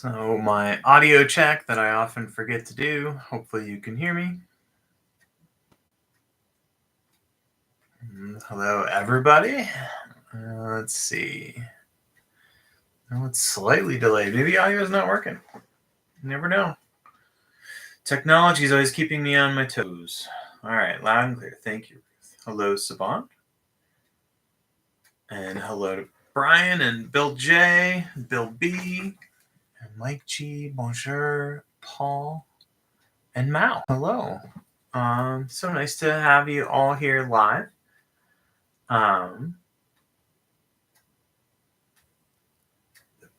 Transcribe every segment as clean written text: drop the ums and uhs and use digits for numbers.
So my audio check that I often forget to do. Hopefully you can hear me. Hello, everybody. Let's see. Oh, it's slightly delayed. Maybe audio is not working. You never know. Technology is always keeping me on my toes. All right, loud and clear. Thank you. Hello, Saban. And hello to Brian and Bill J, Bill B, and Mike G, Bonjour, Paul, and Mao. Hello. So nice to have you all here live. The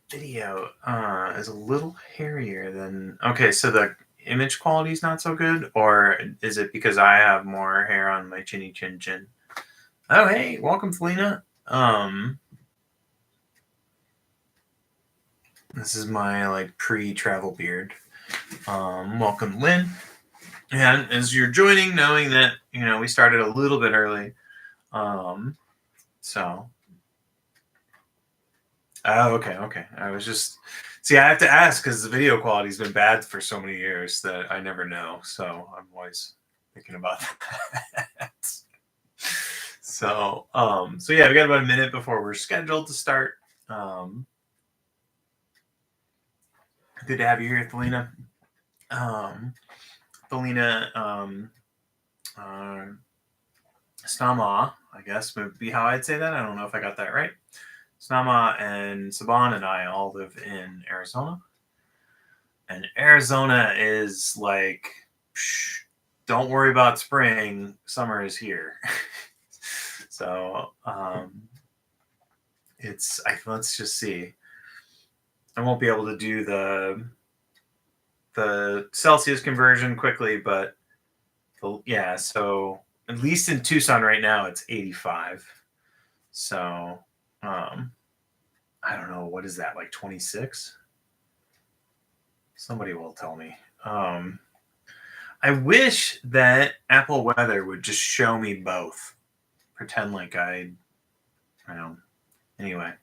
video is a little hairier than. Okay, so the image quality is not so good, or is it because I have more hair on my chinny chin chin? Oh, hey, welcome, Felina. This is my pre-travel beard. Welcome, Lynn. And as you're joining, knowing that we started a little bit early, so. Oh, okay. I was just I have to ask because the video quality's been bad for so many years that I never know. So I'm always thinking about that. So yeah, we got about a minute before we're scheduled to start. Good to have you here, Thelina. Snama, I guess would be how I'd say that. I don't know if I got that right. Snama and Saban and I all live in Arizona. And Arizona is like, don't worry about spring. Summer is here. So let's just see. I won't be able to do the Celsius conversion quickly, but yeah, so at least in Tucson right now, it's 85. So I don't know, what is that, like 26? Somebody will tell me. I wish that Apple Weather would just show me both. Pretend like I don't. Anyway.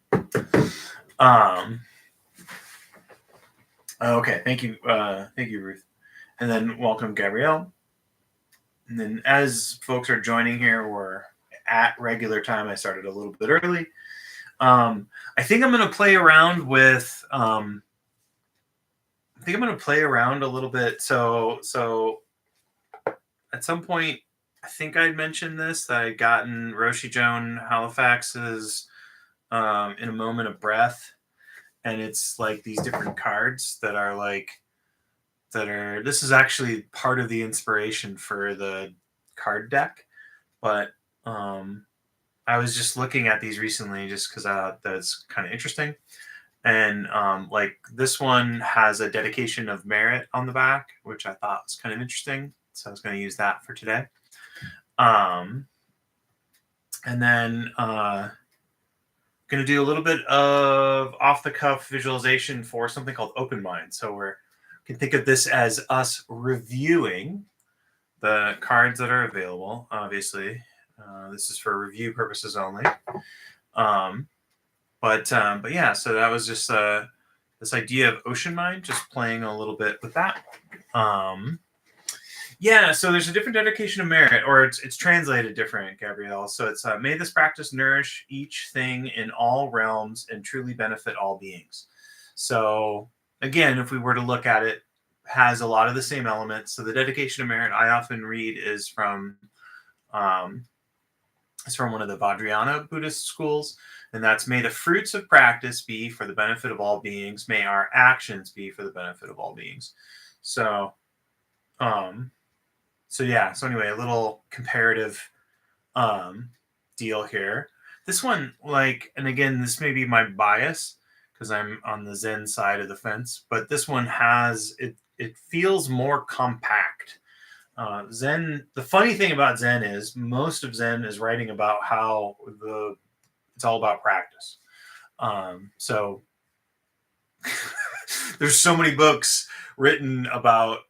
Okay, thank you, Ruth. And then welcome, Gabrielle. And then as folks are joining here, we're at regular time. I started a little bit early. I think I'm going to play around with. I think I'm going to play around a little bit. So at some point, I think I'd mentioned this, that I'd gotten Roshi Joan Halifax's In a Moment of Breath. And it's like these different cards that are this is actually part of the inspiration for the card deck. But I was just looking at these recently just because I thought that's kind of interesting. And this one has a dedication of merit on the back, which I thought was kind of interesting. So I was going to use that for today. And then going to do a little bit of off-the-cuff visualization for something called Open Mind. So we can think of this as us reviewing the cards that are available. Obviously, this is for review purposes only. But yeah, so that was just this idea of Ocean Mind, just playing a little bit with that. Yeah, so there's a different dedication of merit, or it's translated different, Gabrielle. So it's may this practice nourish each thing in all realms and truly benefit all beings. So again, if we were to look at it, has a lot of the same elements. So the dedication of merit I often read is from one of the Vajrayana Buddhist schools, and that's may the fruits of practice be for the benefit of all beings, may our actions be for the benefit of all beings. So so anyway, a little comparative deal here. This one, and again, this may be my bias because I'm on the Zen side of the fence, but this one has it feels more compact. Zen, the funny thing about Zen is most of Zen is writing about how it's all about practice. So there's so many books written about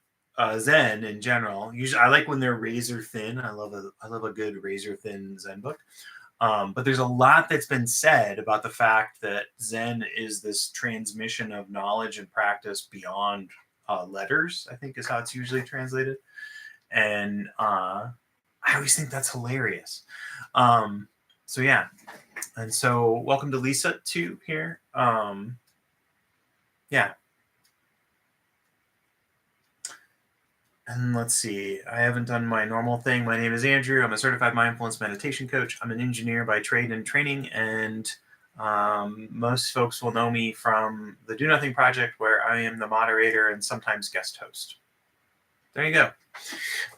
Zen in general. Usually, I like when they're razor thin. I love a good razor thin Zen book. But there's a lot that's been said about the fact that Zen is this transmission of knowledge and practice beyond letters, I think is how it's usually translated. And I always think that's hilarious. So yeah. And so welcome to Lisa too here. Yeah. And let's see, I haven't done my normal thing. My name is Andrew. I'm a certified mindfulness meditation coach. I'm an engineer by trade and training. And most folks will know me from the Do Nothing Project, where I am the moderator and sometimes guest host. There you go.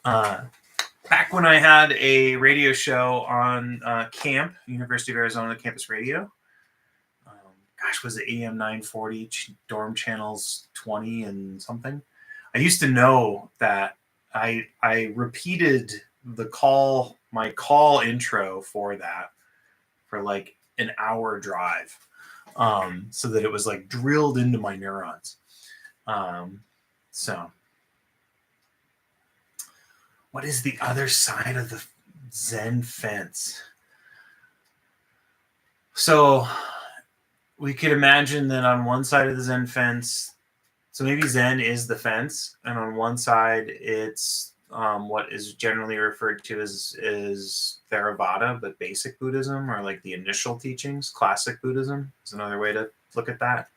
Back when I had a radio show on camp, University of Arizona Campus Radio, was it AM 940, dorm channels 20 and something? I used to know that I repeated my call intro for that for like an hour drive, so that it was like drilled into my neurons. So what is the other side of the Zen fence? So we could imagine that on one side of the Zen fence, so maybe Zen is the fence, and on one side it's what is generally referred to as Theravada, but basic Buddhism, or like the initial teachings. Classic Buddhism is another way to look at that.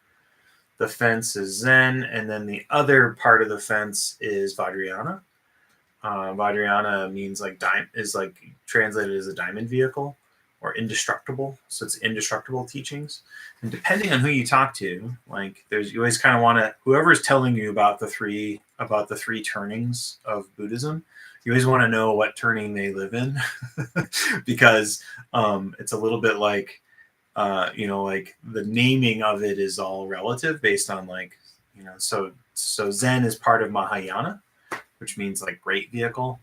The fence is Zen, and then the other part of the fence is Vajrayana. Vajrayana means is translated as a diamond vehicle or indestructible. So it's indestructible teachings. And depending on who you talk to, like you always kind of want to, whoever's telling you about the three turnings of Buddhism, you always want to know what turning they live in, because it's a little bit like, like the naming of it is all relative based on so Zen is part of Mahayana, which means like great vehicle.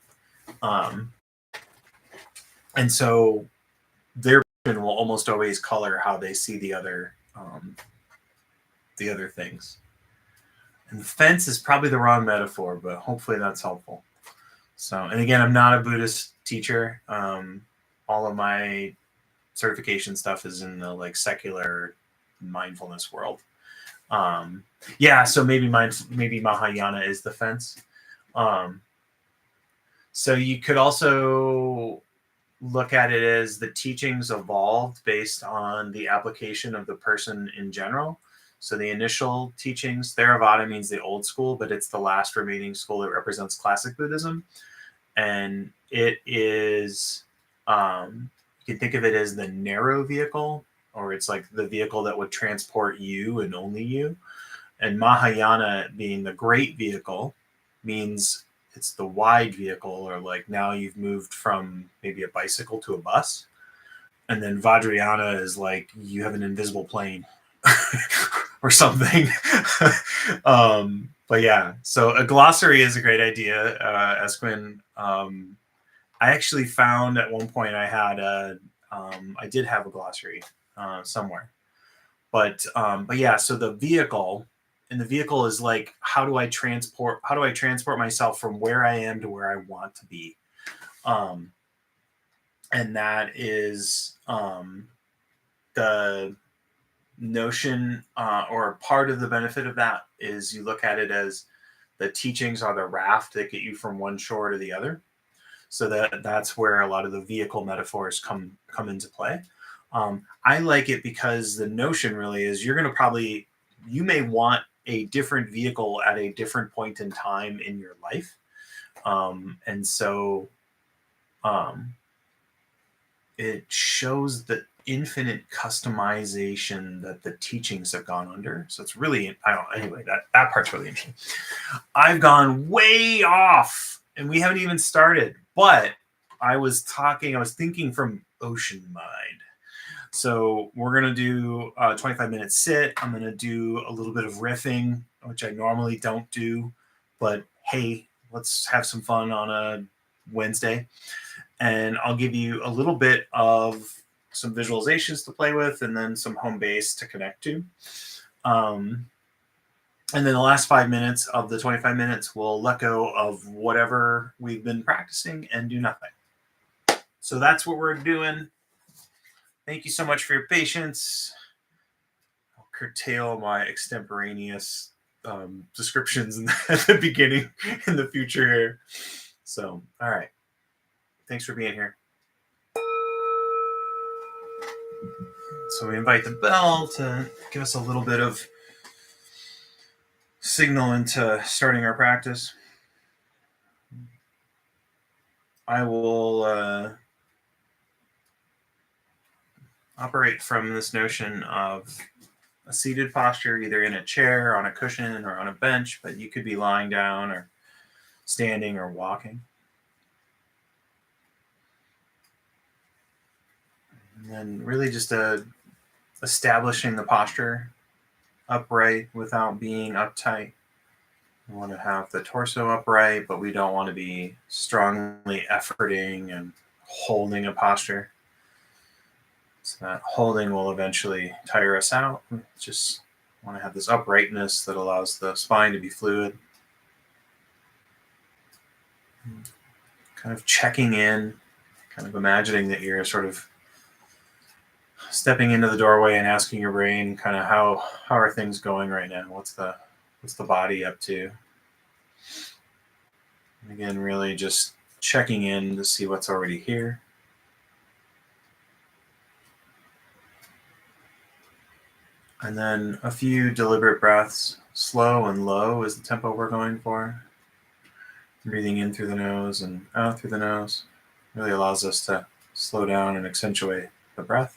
And so their vision will almost always color how they see the other things. And the fence is probably the wrong metaphor, but hopefully that's helpful. So, and again, I'm not a Buddhist teacher. All of my certification stuff is in the like secular mindfulness world. So maybe Mahayana is the fence. So you could also look at it as the teachings evolved based on the application of the person in general. So the initial teachings, Theravada means the old school, but it's the last remaining school that represents classic Buddhism. And it is, you can think of it as the narrow vehicle, or it's like the vehicle that would transport you and only you. And Mahayana being the great vehicle means it's the wide vehicle, or like now you've moved from maybe a bicycle to a bus. And then Vajrayana is like you have an invisible plane or something. But yeah, so a glossary is a great idea, Esquin. I actually found at one point I did have a glossary somewhere. But yeah, so the vehicle, and the vehicle is like, how do I transport myself from where I am to where I want to be? And that is the notion, or part of the benefit of that is you look at it as the teachings are the raft that get you from one shore to the other. So that's where a lot of the vehicle metaphors come into play. I like it because the notion really is you may want a different vehicle at a different point in time in your life. And so it shows the infinite customization that the teachings have gone under. So it's really, anyway, that part's really interesting. I've gone way off and we haven't even started, but I was thinking from ocean mind. So we're going to do a 25-minute sit. I'm going to do a little bit of riffing, which I normally don't do, but hey, let's have some fun on a Wednesday. And I'll give you a little bit of some visualizations to play with, and then some home base to connect to. And then the last 5 minutes of the 25 minutes, we'll let go of whatever we've been practicing and do nothing. So that's what we're doing. Thank you so much for your patience. I'll curtail my extemporaneous descriptions at the beginning in the future here. So, all right. Thanks for being here. So we invite the bell to give us a little bit of signal into starting our practice. I will operate from this notion of a seated posture, either in a chair, on a cushion, or on a bench, but you could be lying down or standing or walking. And then really just establishing the posture upright without being uptight. We want to have the torso upright, but we don't want to be strongly efforting and holding a posture. So that holding will eventually tire us out. We just want to have this uprightness that allows the spine to be fluid. Kind of checking in, kind of imagining that you're sort of stepping into the doorway and asking your brain kind of how are things going right now? What's the body up to? And again, really just checking in to see what's already here. And then a few deliberate breaths. Slow and low is the tempo we're going for. Breathing in through the nose and out through the nose really allows us to slow down and accentuate the breath.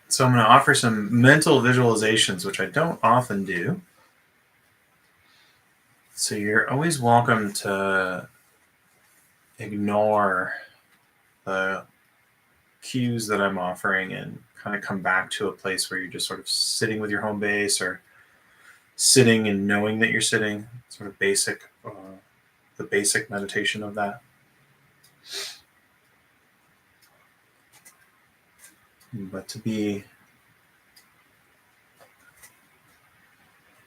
So I'm going to offer some mental visualizations, which I don't often do. So you're always welcome to ignore the cues that I'm offering and kind of come back to a place where you're just sort of sitting with your home base or sitting and knowing that you're sitting, sort of the basic meditation of that. But to be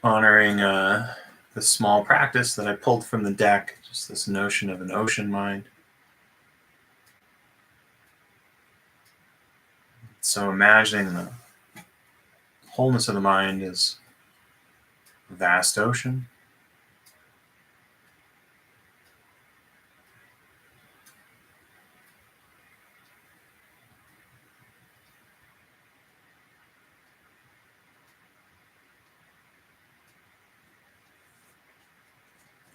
honoring the small practice that I pulled from the deck, just this notion of an ocean mind. So imagining the wholeness of the mind is a vast ocean.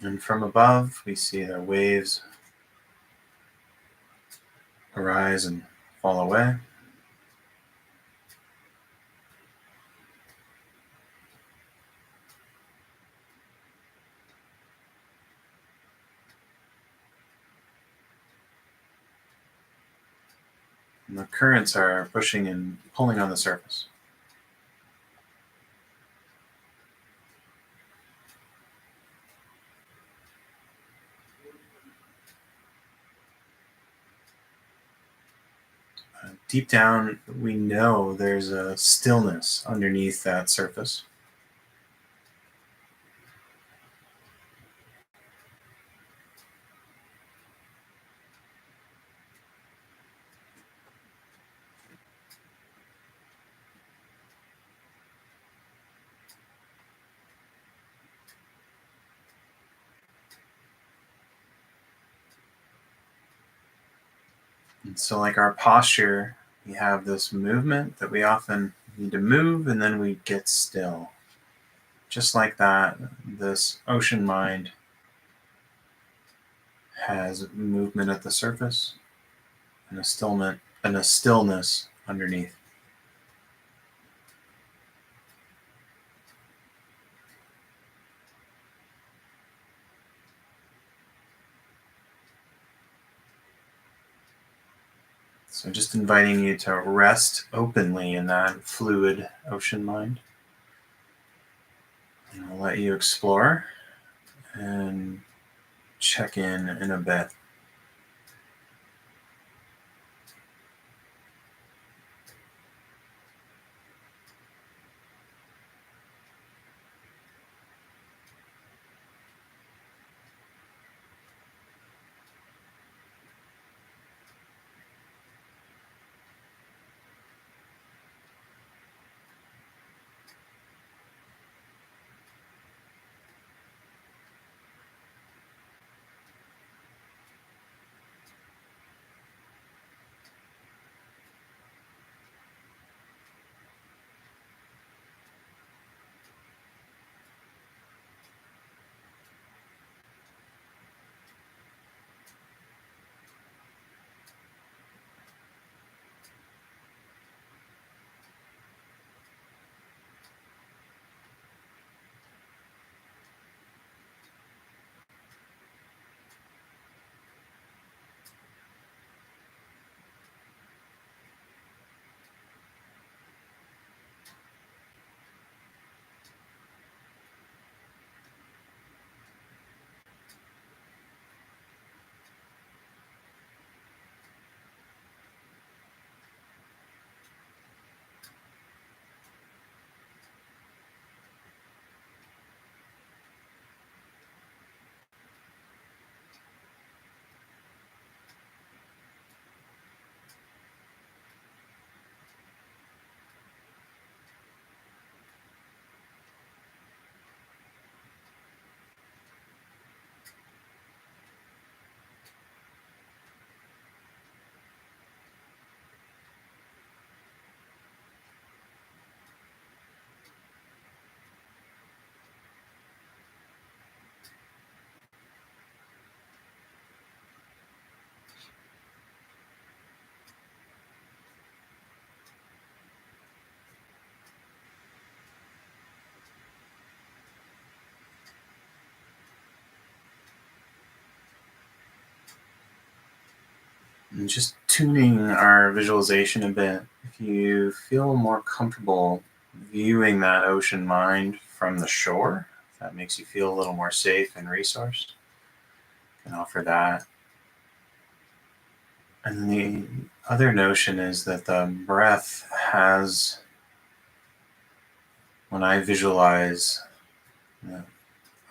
And from above, we see the waves arise and fall away. And the currents are pushing and pulling on the surface. Deep down, we know there's a stillness underneath that surface. And so, like our posture, we have this movement that we often need to move and then we get still. Just like that, this ocean mind has movement at the surface and a stillness underneath. So just inviting you to rest openly in that fluid ocean mind. And I'll let you explore and check in a bit. And just tuning our visualization a bit. If you feel more comfortable viewing that ocean mind from the shore, if that makes you feel a little more safe and resourced, I can offer that. And the other notion is that the breath has, when I visualize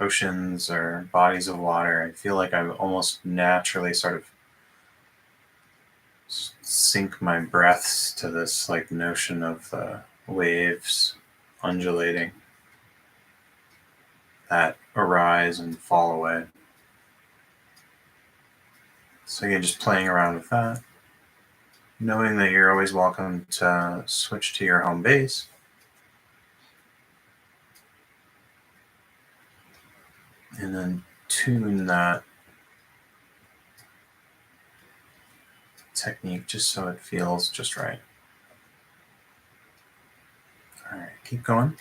oceans or bodies of water, I feel like I almost naturally sort of sync my breaths to this like notion of waves undulating that arise and fall away. So again, just playing around with that, knowing that you're always welcome to switch to your home base. And then tune that technique just so it feels just right. All right, keep going.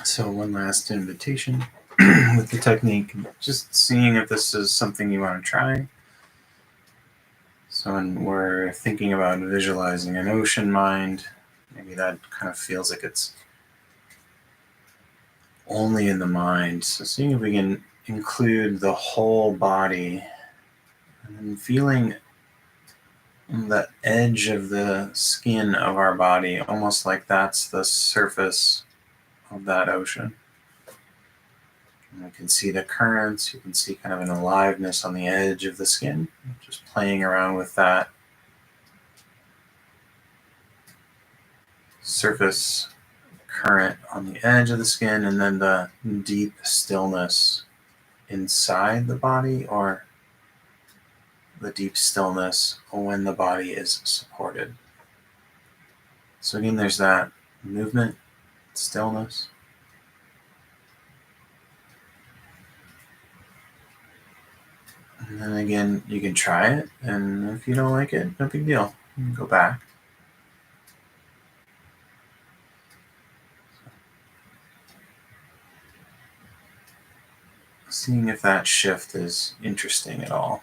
So one last invitation with the technique, just seeing if this is something you want to try. So when we're thinking about visualizing an ocean mind, maybe that kind of feels like it's only in the mind. So seeing if we can include the whole body and feeling the edge of the skin of our body, almost like that's the surface of that ocean. And you can see the currents, you can see kind of an aliveness on the edge of the skin, just playing around with that surface current on the edge of the skin, and then the deep stillness inside the body, or the deep stillness when the body is supported. So again, there's that movement, stillness. And then again, you can try it, and if you don't like it, no big deal. You can go back. Seeing if that shift is interesting at all.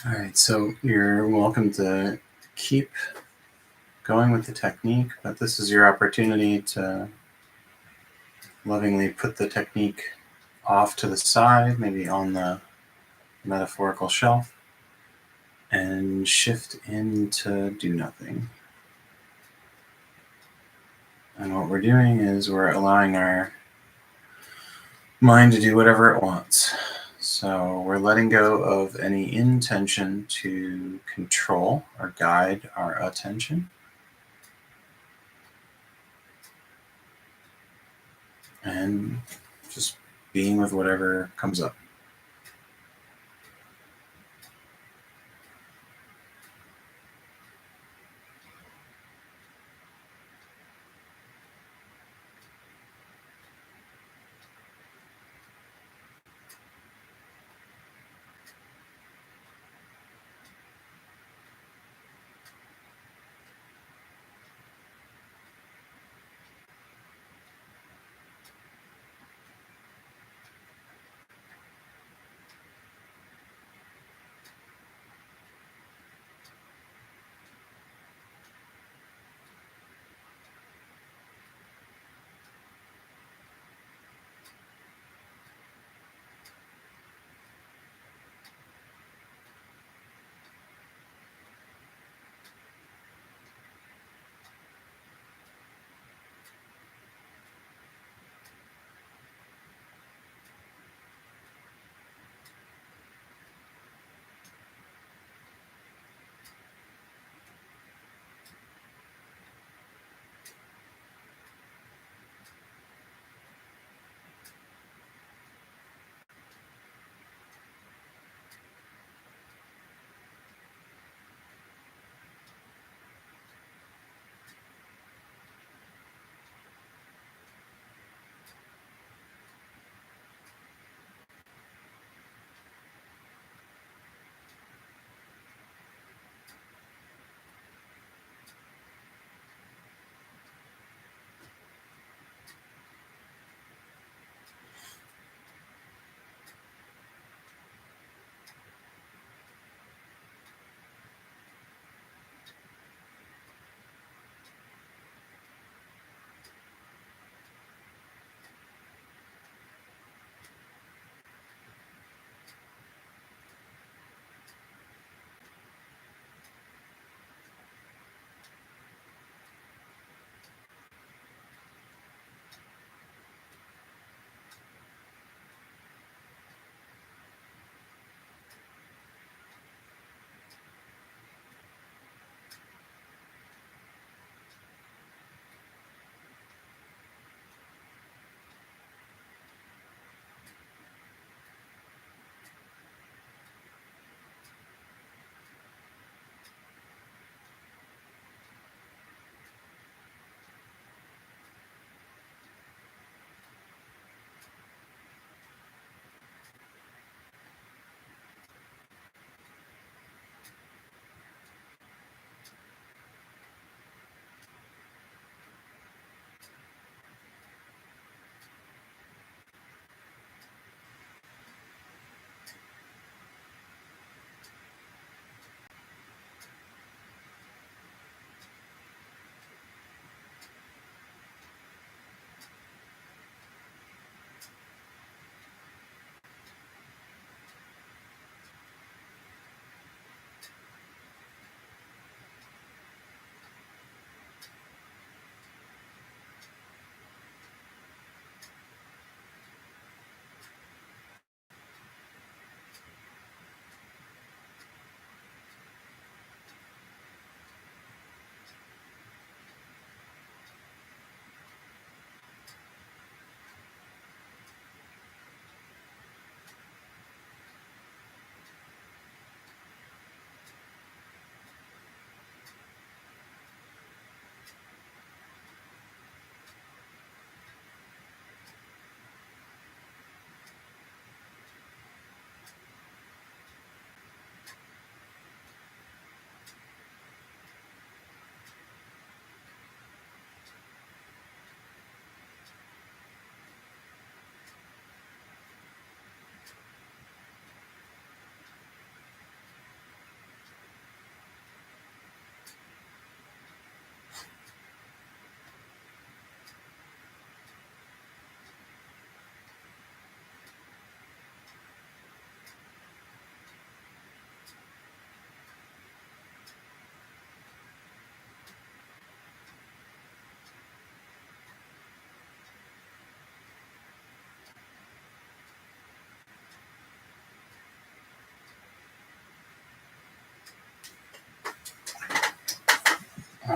All right, so you're welcome to keep going with the technique, but this is your opportunity to lovingly put the technique off to the side, maybe on the metaphorical shelf, and shift into do nothing. And what we're doing is we're allowing our mind to do whatever it wants. So we're letting go of any intention to control or guide our attention. And just being with whatever comes up.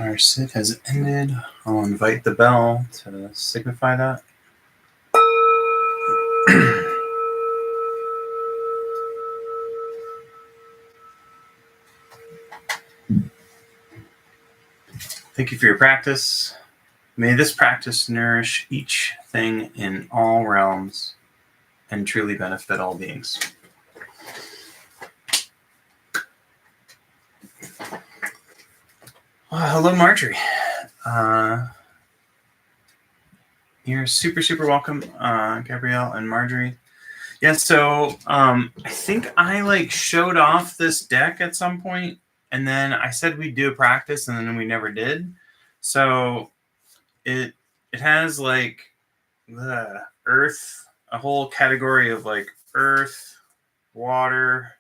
Our sit has ended. I'll invite the bell to signify that. Thank you for your practice. May this practice nourish each thing in all realms and truly benefit all beings. Hello, Marjorie. You're super, super welcome, Gabrielle and Marjorie. Yeah, so I think I showed off this deck at some point, and then I said we'd do a practice, and then we never did. So it has the earth, a whole category of earth, water,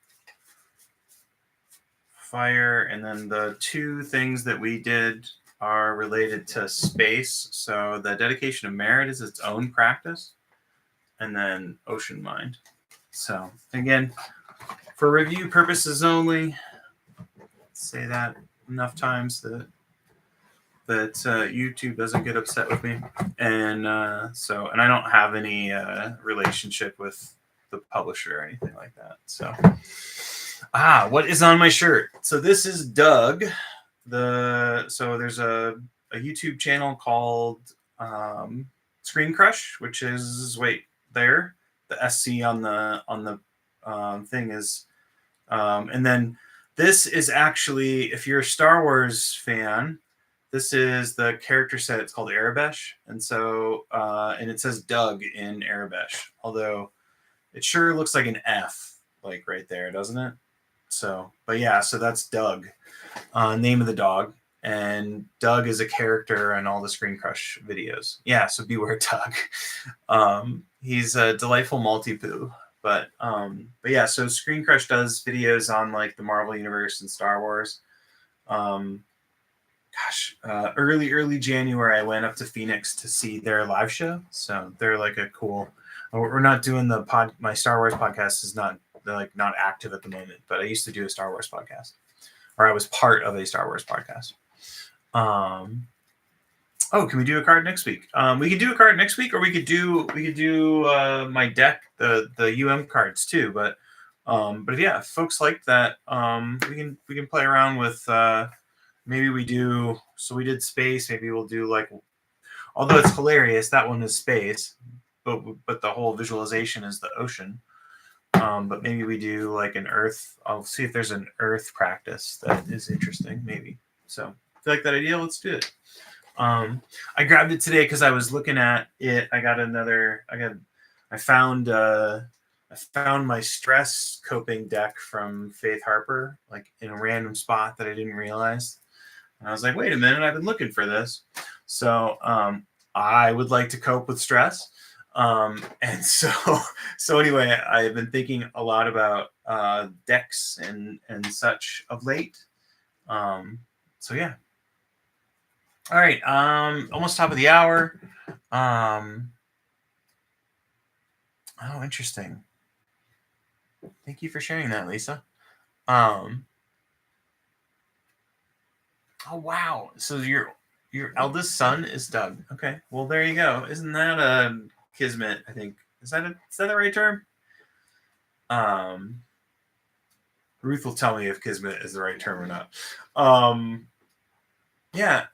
fire, and then the two things that we did are related to space. So the dedication of merit is its own practice, and then ocean mind. So again, for review purposes only, say that enough times that YouTube doesn't get upset with me, and I don't have any relationship with the publisher or anything like that. So what is on my shirt? So this is Doug. So there's a YouTube channel called Screen Crush, which is there. The SC on the thing is, and then this is actually, if you're a Star Wars fan, this is the character set. It's called Arabesh, and so and it says Doug in Arabesh, although it sure looks like an F right there, doesn't it? So, but yeah, so that's Doug, name of the dog. And Doug is a character in all the Screen Crush videos. Yeah, so beware Doug. He's a delightful multi-poo. But yeah, so Screen Crush does videos on the Marvel Universe and Star Wars. Early January, I went up to Phoenix to see their live show. So they're a cool. We're not doing my Star Wars podcast is not not active at the moment, but I used to do a Star Wars podcast, or I was part of a Star Wars podcast. Can we do a card next week? We could do a card next week, or we could do my deck, the UM cards too. But yeah, if folks like that, we can play around with. Maybe we do. So we did space. Maybe we'll do although it's hilarious, that one is space, but the whole visualization is the ocean. But maybe we do an earth. I'll see if there's an earth practice that is interesting. Maybe. So if you like that idea, let's do it. I grabbed it today because I was looking at it. I found my stress coping deck from Faith Harper, in a random spot that I didn't realize. And I was like, wait a minute, I've been looking for this. So I would like to cope with stress. And so anyway, I've been thinking a lot about decks and such of late. So yeah. All right. Almost top of the hour. Oh, interesting. Thank you for sharing that, Lisa. Oh wow. So your eldest son is Doug. Okay. Well, there you go. Isn't that a kismet? I think is that the right term? Ruth will tell me if kismet is the right term or not. Yeah.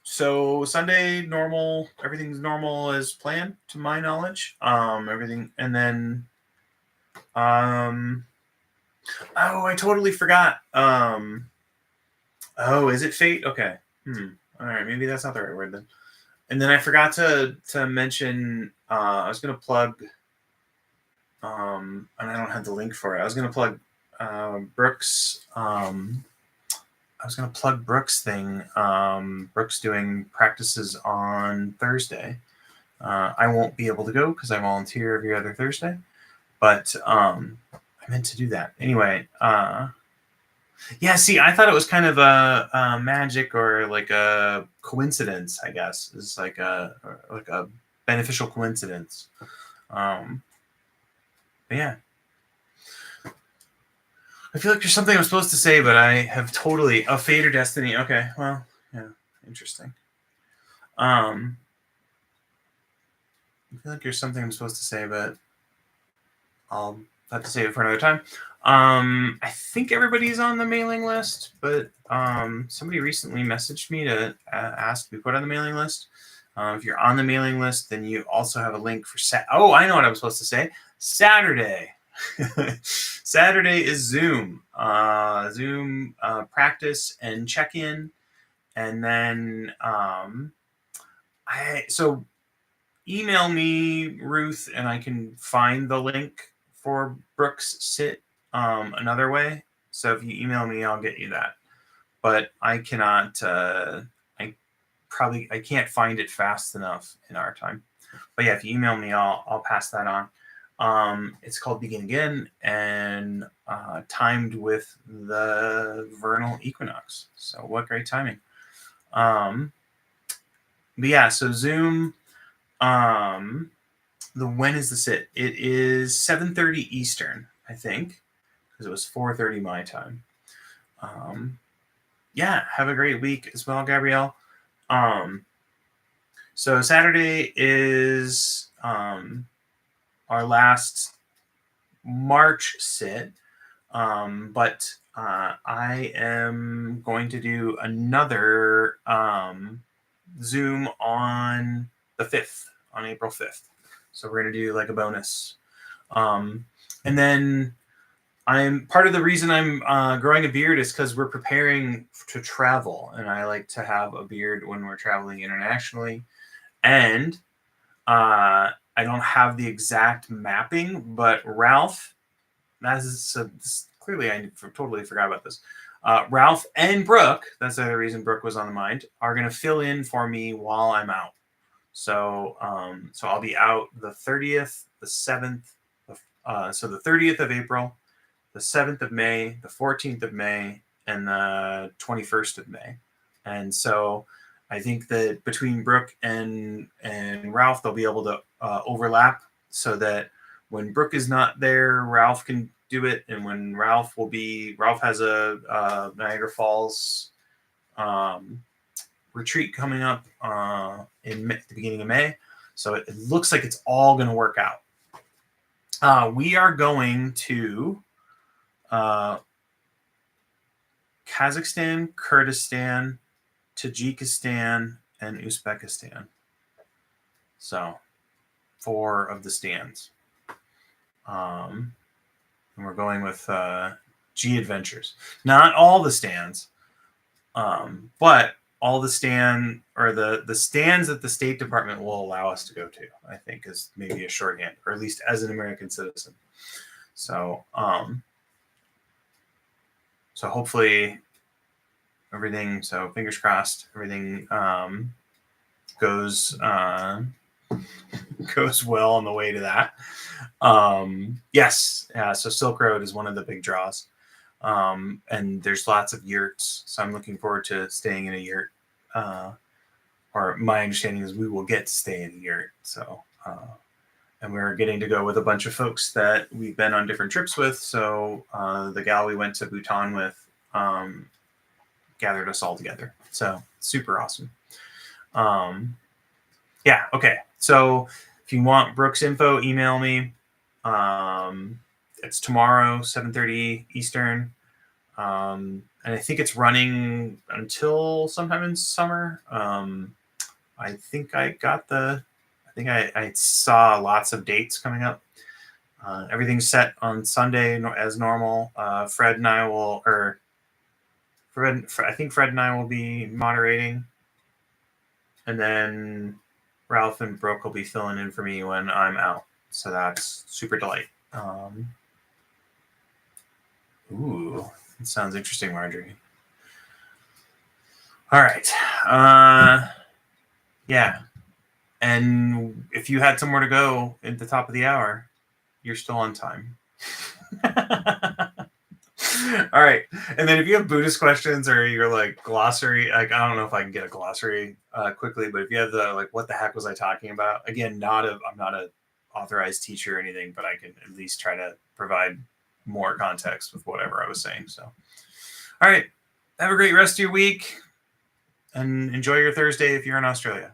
So Sunday, normal. Everything's normal as planned, to my knowledge. Everything, and then, oh, I totally forgot. Oh, is it fate? Okay. All right, maybe that's not the right word then. And then I forgot to mention. I was gonna plug. And I don't have the link for it. I was gonna plug Brooks. I was going to plug Brooks' thing. Brooks doing practices on Thursday. I won't be able to go because I volunteer every other Thursday. But I meant to do that. Anyway, yeah, see, I thought it was kind of a magic or a coincidence, I guess. It's like a beneficial coincidence. But yeah. I feel like there's something I'm supposed to say, but I have totally a fate or destiny. Okay, well, yeah, interesting. I feel like there's something I'm supposed to say, but I'll have to save it for another time. I think everybody's on the mailing list, but somebody recently messaged me to ask to be put on the mailing list. If you're on the mailing list, then you also have a link for Oh, I know what I was supposed to say. Saturday. Saturday is Zoom. Zoom practice and check-in, and then so email me, Ruth, and I can find the link for Brooks Sit another way. So if you email me, I'll get you that. But I cannot. I can't find it fast enough in our time. But yeah, if you email me, I'll pass that on. It's called Begin Again and timed with the vernal equinox. So what great timing. But yeah, so Zoom. When is the sit? It is 7:30 Eastern, I think, because it was 4:30 my time. Yeah, have a great week as well, Gabrielle. So Saturday is our last March sit, but I am going to do another Zoom on the 5th, on April 5th. So we're going to do like a bonus. And then I'm part of the reason I'm growing a beard is because we're preparing to travel, and I like to have a beard when we're traveling internationally. And I don't have the exact mapping, but Ralph, clearly I totally forgot about this. Ralph and Brooke, that's the other reason Brooke was on the mind, are going to fill in for me while I'm out. So I'll be out the 30th, the 7th, so the 30th of April, the 7th of May, the 14th of May, and the 21st of May. And so I think that between Brooke and Ralph, they'll be able to overlap so that when Brooke is not there, Ralph can do it. And when Ralph has a Niagara Falls retreat coming up in the beginning of May. So it looks like it's all going to work out. We are going to Kazakhstan, Kurdistan, Tajikistan, and Uzbekistan. So 4 of the stands. And we're going with G Adventures. Not all the stands, but all the the stands that the State Department will allow us to go to, I think, is maybe a shorthand, or at least as an American citizen. So hopefully everything, so fingers crossed, everything goes well on the way to that. Yes. So Silk Road is one of the big draws. And there's lots of yurts. So I'm looking forward to staying in a yurt. Or my understanding is we will get to stay in a yurt. So, and we're getting to go with a bunch of folks that we've been on different trips with. So the gal we went to Bhutan with gathered us all together. So super awesome. Yeah. Okay. So if you want Brooks info, email me. It's tomorrow, 7:30 Eastern. And I think it's running until sometime in summer. I think I saw lots of dates coming up. Everything's set on Sunday as normal. Fred and I will be moderating. And then Ralph and Brooke will be filling in for me when I'm out. So that's super delight. Ooh, it sounds interesting, Marjorie. All right. Yeah. And if you had somewhere to go at the top of the hour, you're still on time. All right. And then if you have Buddhist questions or you're like glossary, like I don't know if I can get a glossary quickly, but if you have the like what the heck was I talking about? Again, I'm not a authorized teacher or anything, but I can at least try to provide more context with whatever I was saying. So, all right. Have a great rest of your week and enjoy your Thursday if you're in Australia.